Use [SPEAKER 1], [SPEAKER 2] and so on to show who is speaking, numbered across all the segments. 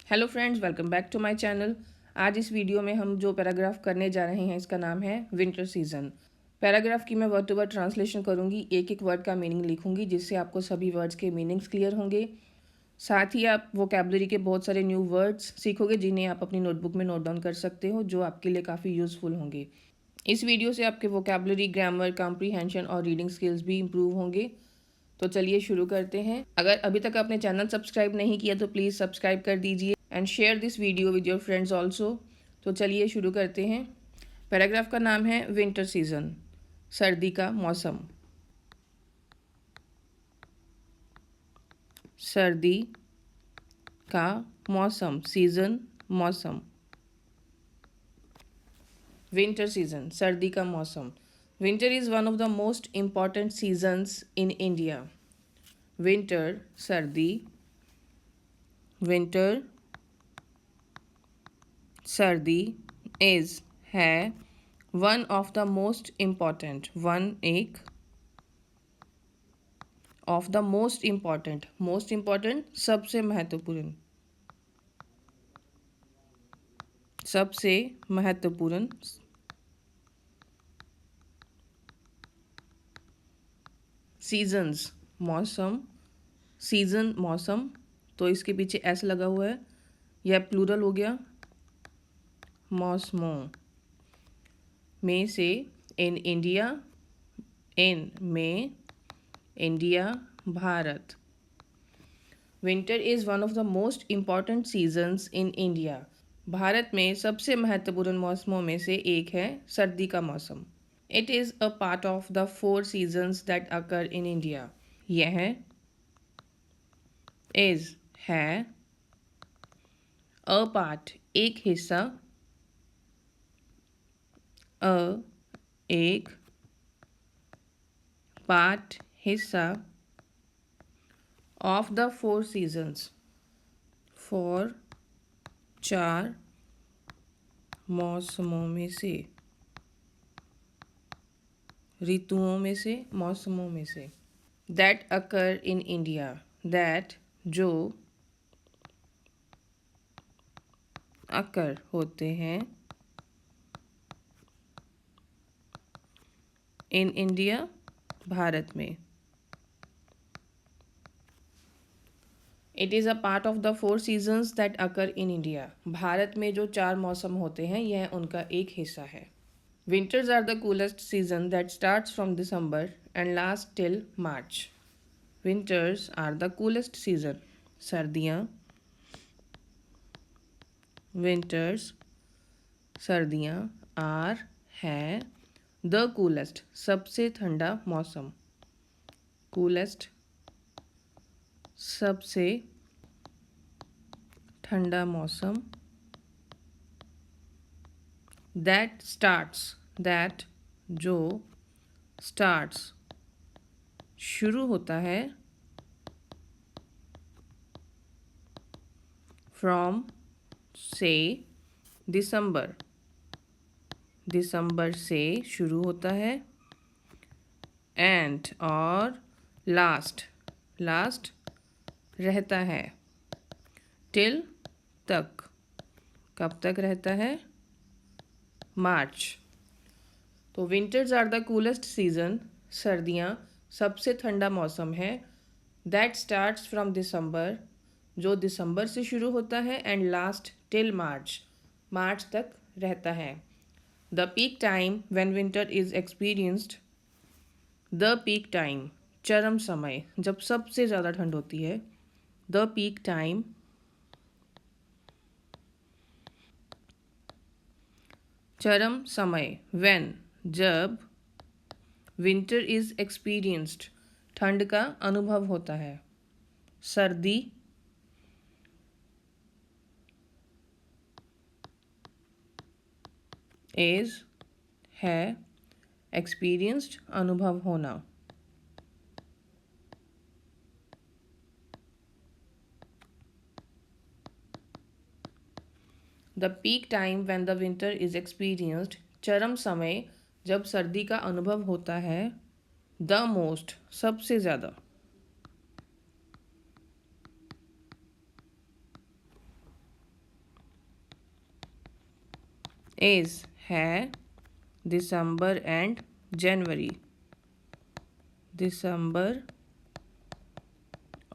[SPEAKER 1] Hello friends, welcome back to my channel. आज इस video में हम जो पैराग्राफ करने जा रहे हैं इसका नाम है विंटर सीजन। पैराग्राफ की मैं वर्ड टू वर्ड ट्रांसलेशन करूंगी, एक एक वर्ड का मीनिंग लिखूंगी जिससे आपको सभी वर्ड्स के मीनिंग्स क्लियर होंगे। साथ ही आप वोकैबुलरी के बहुत सारे न्यू वर्ड्स सीखोगे जिन्हें आप अपनी नोटबुक में नोट डाउन कर सकते हो, जो आपके लिए काफ़ी यूज़फुल होंगे। इस वीडियो से आपके वोकैबुलरी, ग्रामर, कॉम्प्रीहेंशन और रीडिंग स्किल्स भी इम्प्रूव होंगे। तो चलिए शुरू करते हैं। अगर अभी तक आपने चैनल सब्सक्राइब नहीं किया तो प्लीज़ सब्सक्राइब कर दीजिए and share this video with your friends also. तो चलिए शुरू करते हैं। पैराग्राफ का नाम है विंटर सीजन, सर्दी का मौसम। सर्दी का मौसम, सीजन, मौसम। विंटर सीजन, सर्दी का मौसम। Winter is one of the most important seasons in India. Winter, सर्दी, विंटर, सर्दी इज़ है one of the most important, one एक of the most important, most important सबसे महत्वपूर्ण, सबसे महत्वपूर्ण सीजन्स, मौसम, सीजन मौसम। तो इसके पीछे एस लगा हुआ है, यह प्लूरल हो गया, मौसमों में से। इन इंडिया, इन में, India, Bharat. Winter is one of the most important seasons in India. Bharat में सबसे महत्वपूर्ण मौसमों में से एक है सर्दी का मौसम। It is a part of the 4 seasons that occur in India. यह इज़ है, अ पार्ट एक हिस्सा, अ एक, पार्ट हिस्सा, ऑफ द 4 सीजन्स, 4 4 मौसमों में से, ऋतुओं में से, मौसमों में से। That occur in India, that जो, अकर होते हैं, इन इंडिया भारत में। It is a part of the 4 seasons that occur in India. Bharat में जो 4 मौसम होते हैं यह उनका एक हिस्सा है। Winters are the coolest season that starts from December and last till March. Winters are the coolest season, सर्दियाँ, विंटर्स, सर्दियाँ, आर है, द कूलेस्ट सबसे ठंडा मौसम, कूलेस्ट सबसे ठंडा मौसम। दैट स्टार्ट्स, दैट जो, स्टार्ट्स शुरू होता है, फ्रॉम से, दिसंबर, दिसंबर से शुरू होता है, एंड और लास्ट, लास्ट रहता है, टिल तक, कब तक रहता है, मार्च। तो winters are the coolest season, सर्दियाँ सबसे ठंडा मौसम है। दैट स्टार्ट्स फ्रॉम दिसंबर, जो दिसंबर से शुरू होता है, एंड लास्ट टिल मार्च, मार्च तक रहता है। The peak time when winter is experienced, the peak time चरम समय, जब सबसे ज़्यादा ठंड होती है। द पीक टाइम, चरम समय, व्हेन जब, विंटर इज एक्सपीरियंस्ड ठंड का अनुभव होता है। सर्दी, इज है, एक्सपीरियंस्ड अनुभव होना। The peak time when the winter is experienced चरम समय जब सर्दी का अनुभव होता है। द मोस्ट सबसे ज़्यादा, इज है दिसंबर एंड जनवरी, दिसंबर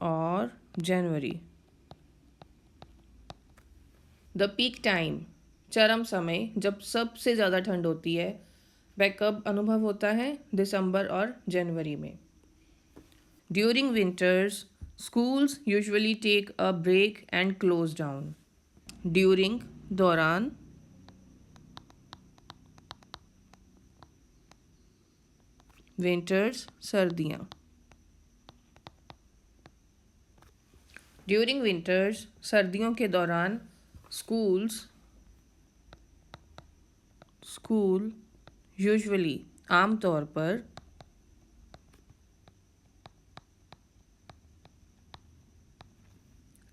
[SPEAKER 1] और जनवरी। द पीक टाइम, चरम समय, जब सबसे ज़्यादा ठंड होती है, वह कब अनुभव होता है? दिसंबर और जनवरी में। During winters schools usually take a break and close down. During दौरान, विंटर्स सर्दियाँ। ड्यूरिंग विंटर्स सर्दियों के दौरान स्कूल यूजुअली आमतौर पर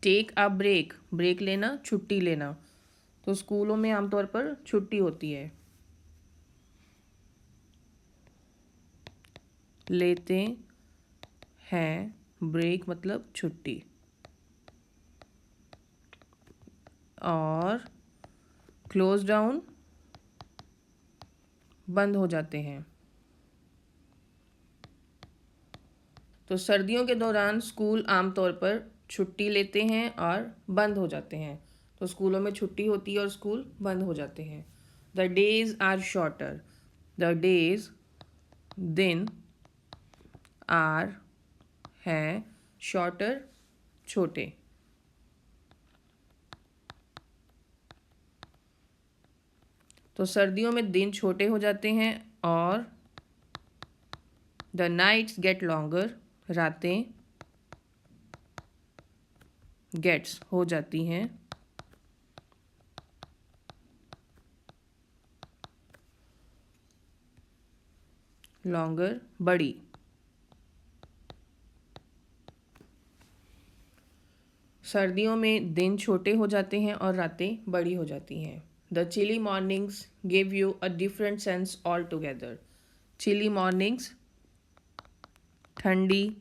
[SPEAKER 1] टेक अ ब्रेक लेना, छुट्टी लेना। तो स्कूलों में आमतौर पर छुट्टी होती है। लेते हैं ब्रेक मतलब छुट्टी। और क्लोज डाउन बंद हो जाते हैं। तो सर्दियों के दौरान स्कूल आमतौर पर छुट्टी लेते हैं और बंद हो जाते हैं। तो स्कूलों में छुट्टी होती है और स्कूल बंद हो जाते हैं। The days are shorter, the days दिन, आर हैं, शॉर्टर छोटे। तो सर्दियों में दिन छोटे हो जाते हैं और द नाइट्स गेट लॉन्गर, रातें गेट्स हो जाती हैं लॉन्गर, बड़ी। सर्दियों में दिन छोटे हो जाते हैं और रातें बड़ी हो जाती हैं। The chilly mornings give you a different sense altogether. Chilly mornings ठंडी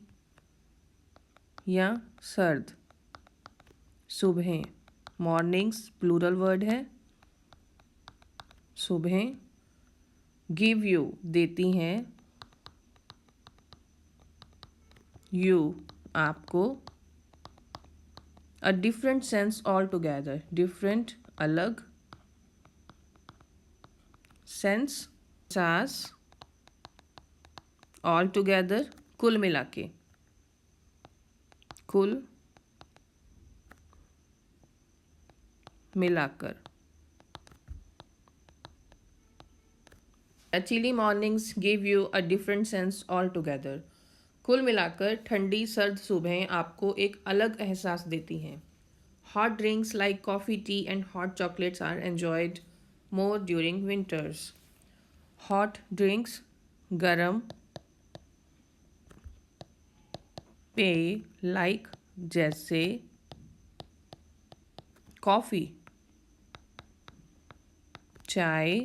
[SPEAKER 1] या सर्द सुबहें, मॉर्निंग्स प्लूरल वर्ड है, सुबहें। गिव यू देती हैं, यू आपको, a different sense altogether, different अलग, सेंस सास, ऑल टुगेदर कुल मिला के, कुल मिलाकर। Chilly mornings give you a different sense altogether. कुल मिलाकर ठंडी सर्द सुबहें आपको एक अलग एहसास देती हैं। Hot drinks like coffee, tea and hot chocolates are enjoyed more during winters. Hot drinks गरम पेय लाइक जैसे कॉफ़ी, चाय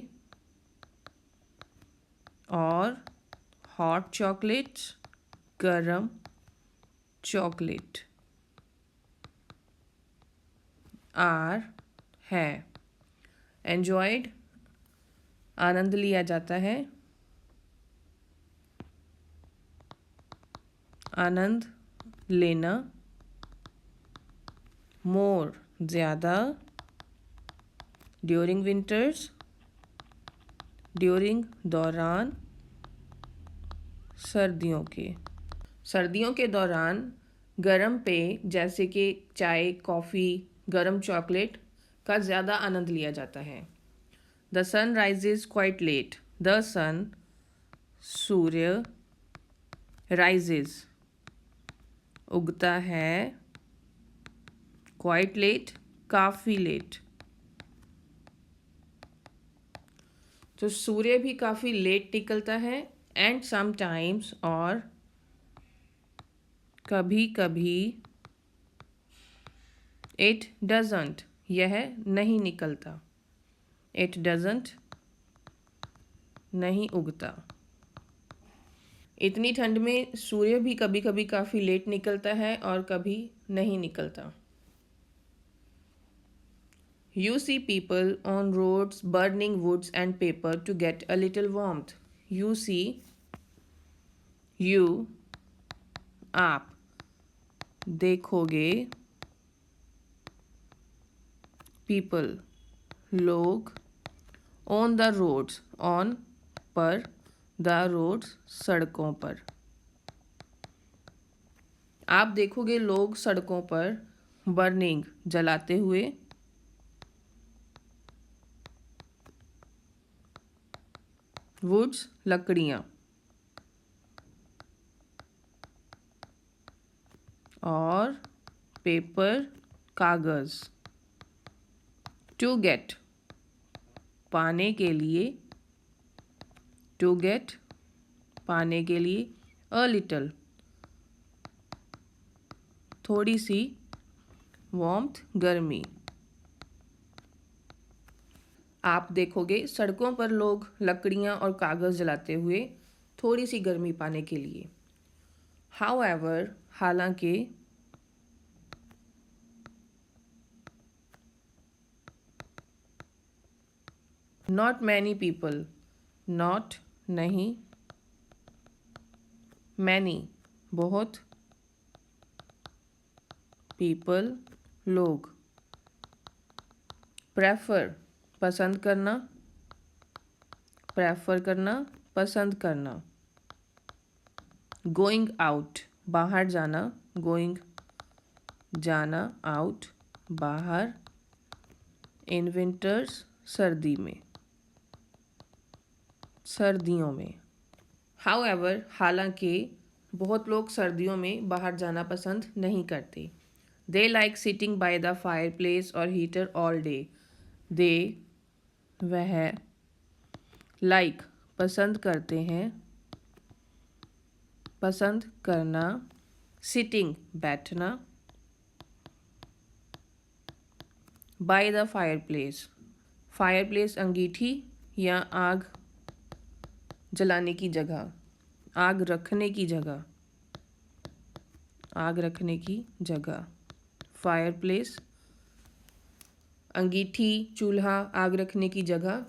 [SPEAKER 1] और हॉट चॉकलेट्स गरम चॉकलेट आर है एन्जॉयड आनंद लिया जाता है, आनंद लेना, मोर ज़्यादा, ड्यूरिंग विंटर्स ड्यूरिंग दौरान, सर्दियों के दौरान गर्म पेय जैसे कि चाय, कॉफ़ी, गर्म चॉकलेट का ज़्यादा आनंद लिया जाता है। The sun rises quite late, the sun सूर्य, राइजेज उगता है, क्वाइट लेट काफ़ी लेट। तो सूर्य भी काफ़ी लेट निकलता है, एंड समटाइम्स और कभी कभी, इट डजंट यह नहीं निकलता, इट डजंट नहीं उगता। इतनी ठंड में सूर्य भी कभी कभी काफ़ी लेट निकलता है और कभी नहीं निकलता। You see people on roads burning woods and paper to get a little warmth. You see, you, आप, देखोगे, people, लोग, on the roads, on, पर, the roads, सड़कों पर. आप देखोगे लोग सड़कों पर बर्निंग जलाते हुए, वुड्स लकड़ियाँ, और पेपर कागज़. टू गेट पाने के लिए, टू गेट पाने के लिए, अ लिटल थोड़ी सी, वार्मथ गर्मी. आप देखोगे सड़कों पर लोग लकड़ियाँ और कागज़ जलाते हुए थोड़ी सी गर्मी पाने के लिए. हाउएवर हालांकि, नॉट मैनी पीपल नॉट नहीं, मैनी बहुत, पीपल लोग. प्रेफर पसंद करना, प्रेफर करना पसंद करना. गोइंग आउट बाहर जाना, गोइंग जाना, आउट बाहर. इन विंटर्स सर्दी में, सर्दियों में. हाउएवर हालांकि बहुत लोग सर्दियों में बाहर जाना पसंद नहीं करते. They like sitting by the fireplace और हीटर ऑल डे. दे वह, लाइक पसंद करते हैं, पसंद करना, सिटिंग बैठना, by the fireplace, fireplace अंगीठी या आग जलाने की जगह, आग रखने की जगह, आग रखने की जगह. फायर प्लेस अंगीठी, चूल्हा, आग रखने की जगह.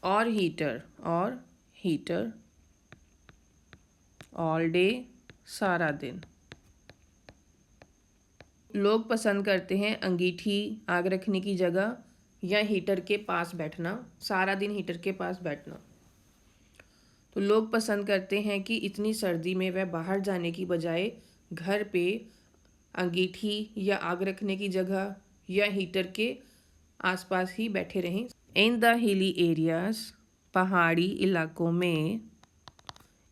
[SPEAKER 1] और हीटर ऑल डे सारा दिन. लोग पसंद करते हैं अंगीठी, आग रखने की जगह या हीटर के पास बैठना, सारा दिन हीटर के पास बैठना. तो लोग पसंद करते हैं कि इतनी सर्दी में वह बाहर जाने की बजाय घर पे अंगीठी या आग रखने की जगह या हीटर के आसपास ही बैठे रहें. इन द हिली एरियाज पहाड़ी इलाकों में,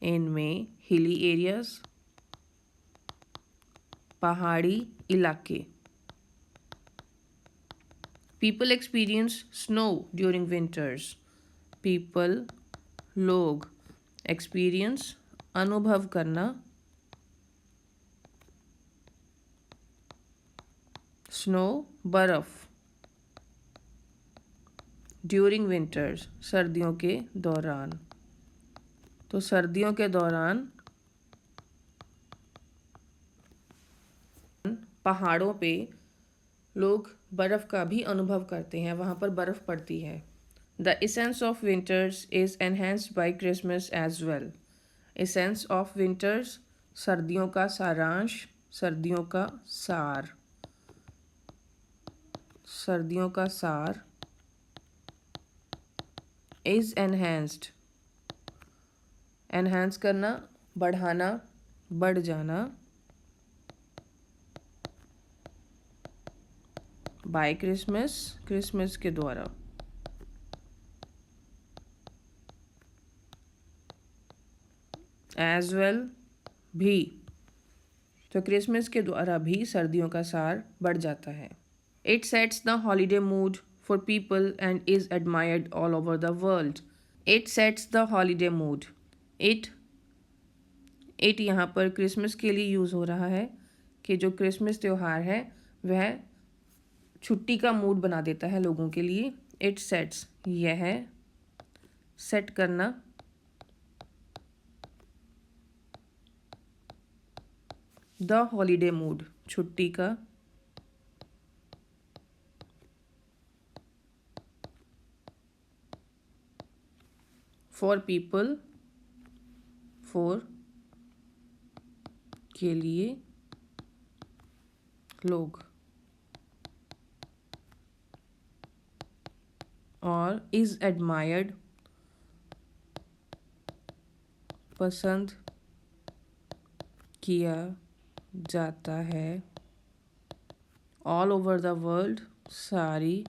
[SPEAKER 1] इनमें हिली एरियाज पहाड़ी इलाके. People experience snow during winters. People लोग, एक्सपीरियंस अनुभव करना, स्नो बर्फ. ड्यूरिंग विंटर्स सर्दियों के दौरान. तो सर्दियों के दौरान पहाड़ों पे लोग बर्फ़ का भी अनुभव करते हैं, वहाँ पर बर्फ़ पड़ती है. The essence of winters is enhanced by Christmas as well. Essence of winters सर्दियों का सारांश, सर्दियों का सार, सर्दियों का सार. इज़ एनहेंस्ड एनहेंस करना, बढ़ाना, बढ़ जाना. बाय क्रिसमस क्रिसमस के द्वारा. एज वेल भी, तो क्रिसमस के द्वारा भी सर्दियों का सार बढ़ जाता है. It sets the holiday mood for people and is admired all over the world. It sets the holiday mood. It यहाँ पर क्रिसमस के लिए यूज़ हो रहा है कि जो क्रिसमस त्यौहार है वह छुट्टी का मूड बना देता है लोगों के लिए. इट सेट्स यह सेट करना, द हॉलीडे मूड छुट्टी का, फॉर पीपल, फॉर के लिए, लोग। और इज़ एडमायर्ड, पसंद किया जाता है। ऑल ओवर द वर्ल्ड, सारी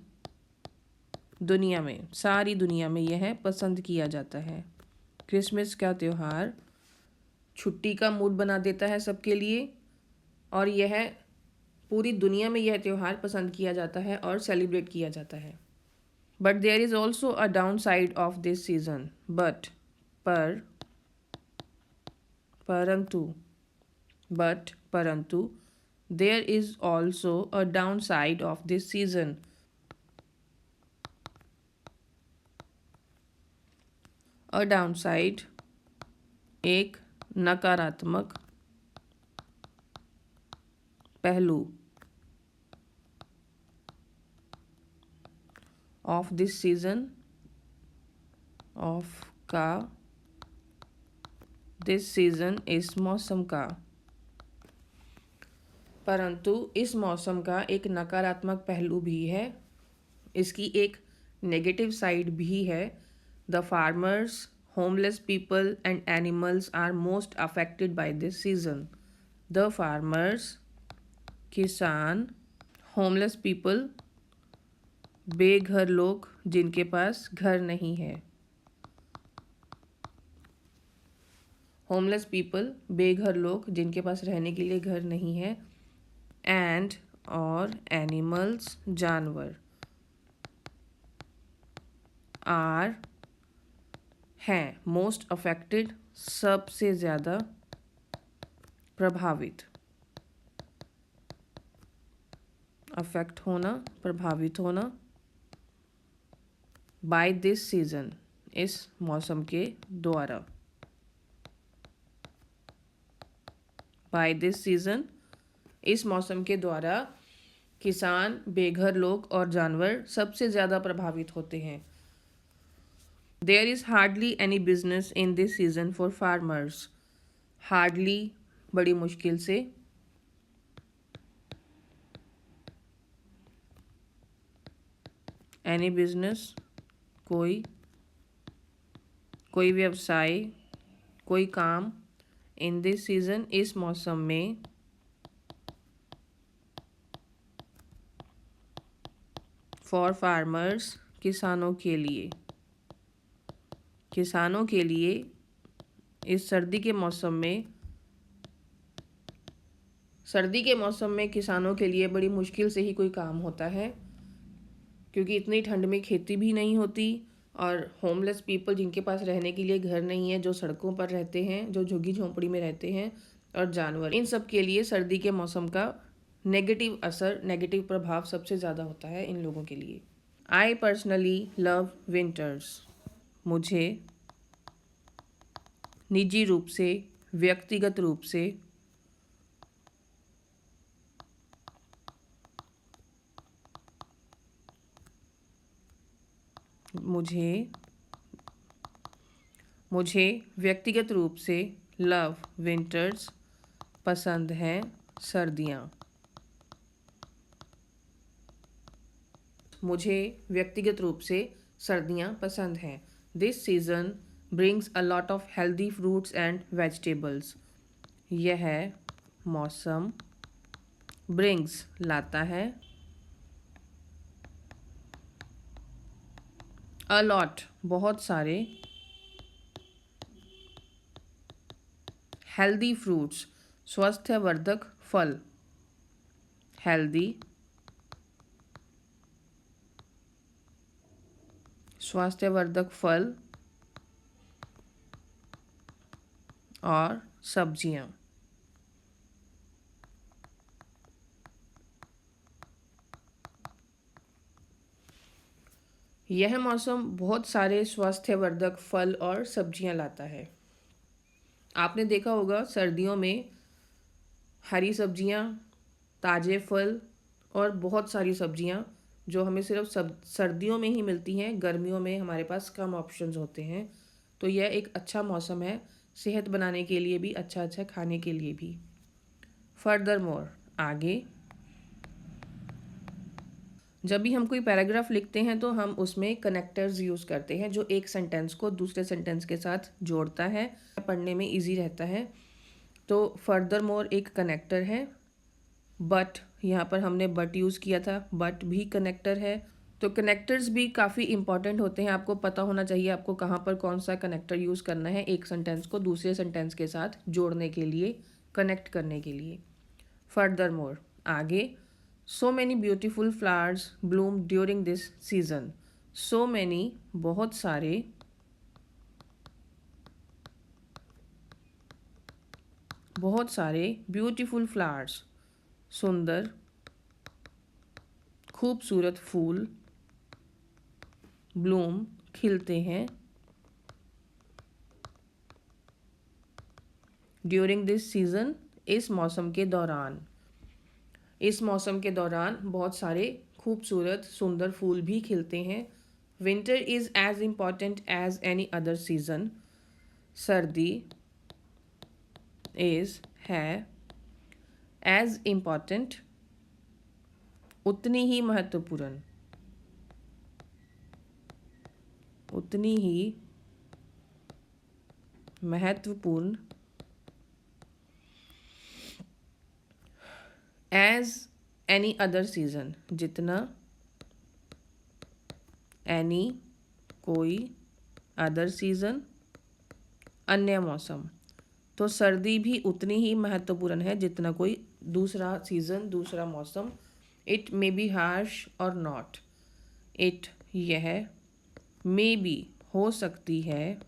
[SPEAKER 1] दुनिया में, सारी दुनिया में यह पसंद किया जाता है। क्रिसमस का त्यौहार छुट्टी का मूड बना देता है सबके लिए, और यह पूरी दुनिया में यह त्यौहार पसंद किया जाता है और सेलिब्रेट किया जाता है। But there is also a downside of this season, but, पर, परंतु, बट, परंतु, there is also a downside of this season. A downside, एक नकारात्मक पहलू, ऑफ दिस सीज़न, ऑफ का, दिस सीज़न, इस मौसम का। परंतु इस मौसम का एक नकारात्मक पहलू भी है, इसकी एक नेगेटिव साइड भी है। The farmers, homeless people and animals are most affected by this season. The farmers, किसान, होमलेस पीपल, बेघर लोग जिनके पास घर नहीं है। होमलेस पीपल, बेघर लोग जिनके पास रहने के लिए घर नहीं है। एंड, और एनिमल्स, जानवर। आर, हैं, मोस्ट अफेक्टेड, सबसे ज़्यादा प्रभावित। अफेक्ट होना, प्रभावित होना। बाय दिस सीज़न, इस मौसम के द्वारा। बाय दिस सीज़न, इस मौसम के द्वारा किसान, बेघर लोग और जानवर सबसे ज़्यादा प्रभावित होते हैं। There is hardly any business in this season for farmers. Hardly, बड़ी मुश्किल से। एनी बिजनेस, कोई व्यवसाय, कोई काम। इन दिस सीज़न, इस मौसम में। फॉर फार्मर्स, किसानों के लिए। किसानों के लिए इस सर्दी के मौसम में, सर्दी के मौसम में किसानों के लिए बड़ी मुश्किल से ही कोई काम होता है, क्योंकि इतनी ठंड में खेती भी नहीं होती। और होमलेस पीपल, जिनके पास रहने के लिए घर नहीं है, जो सड़कों पर रहते हैं, जो झुग्गी झोंपड़ी में रहते हैं, और जानवर, इन सब के लिए सर्दी के मौसम का नेगेटिव असर, नेगेटिव प्रभाव सबसे ज़्यादा होता है इन लोगों के लिए। I personally love winters. मुझे निजी रूप से, व्यक्तिगत रूप से, मुझे व्यक्तिगत रूप से लव विंटर्स, पसंद हैं सर्दियाँ। मुझे व्यक्तिगत रूप से सर्दियाँ पसंद हैं। This season brings a lot of healthy fruits and vegetables. यह मौसम ब्रिंग्स, लाता है, अ लॉट, बहुत सारे, हेल्दी फ्रूट्स, स्वास्थ्यवर्धक फल। हेल्दी, स्वास्थ्यवर्धक फल और सब्जियां। यह मौसम बहुत सारे स्वास्थ्यवर्धक फल और सब्जियां लाता है। आपने देखा होगा सर्दियों में हरी सब्जियां, ताज़े फल और बहुत सारी सब्जियां जो हमें सिर्फ सर्दियों में ही मिलती हैं, गर्मियों में हमारे पास कम ऑप्शंस होते हैं। तो यह एक अच्छा मौसम है सेहत बनाने के लिए भी, अच्छा अच्छा खाने के लिए भी। फर्दर मोर, आगे। जब भी हम कोई पैराग्राफ लिखते हैं तो हम उसमें कनेक्टर्स यूज़ करते हैं जो एक सेंटेंस को दूसरे सेंटेंस के साथ जोड़ता है, पढ़ने में इजी रहता है। तो फर्दर मोर एक कनेक्टर है। बट, यहाँ पर हमने बट यूज़ किया था, बट भी कनेक्टर है। तो कनेक्टर्स भी काफ़ी इंपॉर्टेंट होते हैं, आपको पता होना चाहिए आपको कहाँ पर कौन सा कनेक्टर यूज़ करना है एक सेंटेंस को दूसरे सेंटेंस के साथ जोड़ने के लिए, कनेक्ट करने के लिए। फर्दर मोर, आगे। So many beautiful flowers Bloom during this season. So many, बहुत सारे, बहुत सारे, ब्यूटीफुल फ्लावर्स, सुंदर, खूबसूरत फूल, ब्लूम, खिलते हैं, ड्यूरिंग दिस सीज़न, इस मौसम के दौरान। इस मौसम के दौरान बहुत सारे खूबसूरत सुंदर फूल भी खिलते हैं। Winter is as important as any other season. सर्दी इज़, है, एज इम्पॉर्टेंट, उतनी ही महत्वपूर्ण, उतनी ही महत्वपूर्ण, एज एनी अदर सीज़न, जितना, एनी, कोई, अदर सीज़न, अन्य मौसम। तो सर्दी भी उतनी ही महत्वपूर्ण है जितना कोई दूसरा सीज़न, दूसरा मौसम। इट मे बी हार्श और नॉट। इट, यह, मे बी, हो सकती है,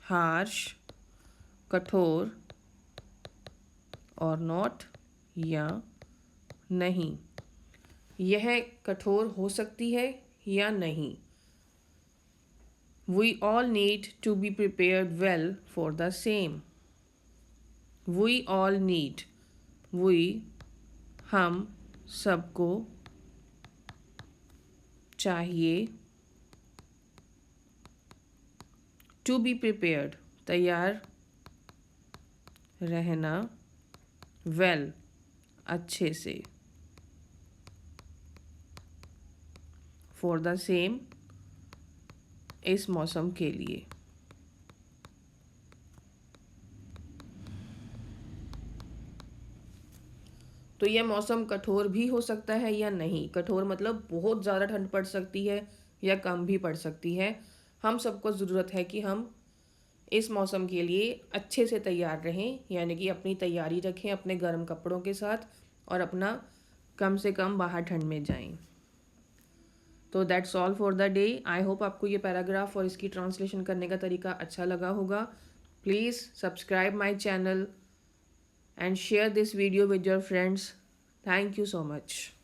[SPEAKER 1] हार्श, कठोर, और नॉट, या नहीं। यह कठोर हो सकती है या नहीं। We all need to be prepared well for the same. We all need, we, हम सबको, चाहिए, to be prepared, तैयार रहना, well, अच्छे से, for the same, इस मौसम के लिए। तो यह मौसम कठोर भी हो सकता है या नहीं। कठोर मतलब बहुत ज़्यादा ठंड पड़ सकती है या कम भी पड़ सकती है। हम सबको ज़रूरत है कि हम इस मौसम के लिए अच्छे से तैयार रहें, यानी कि अपनी तैयारी रखें अपने गर्म कपड़ों के साथ और अपना कम से कम बाहर ठंड में जाएं। तो that's all for the day. I hope आपको ये पैराग्राफ और इसकी ट्रांसलेशन करने का तरीका अच्छा लगा होगा। Please subscribe my channel and share this video with your friends. Thank you so much.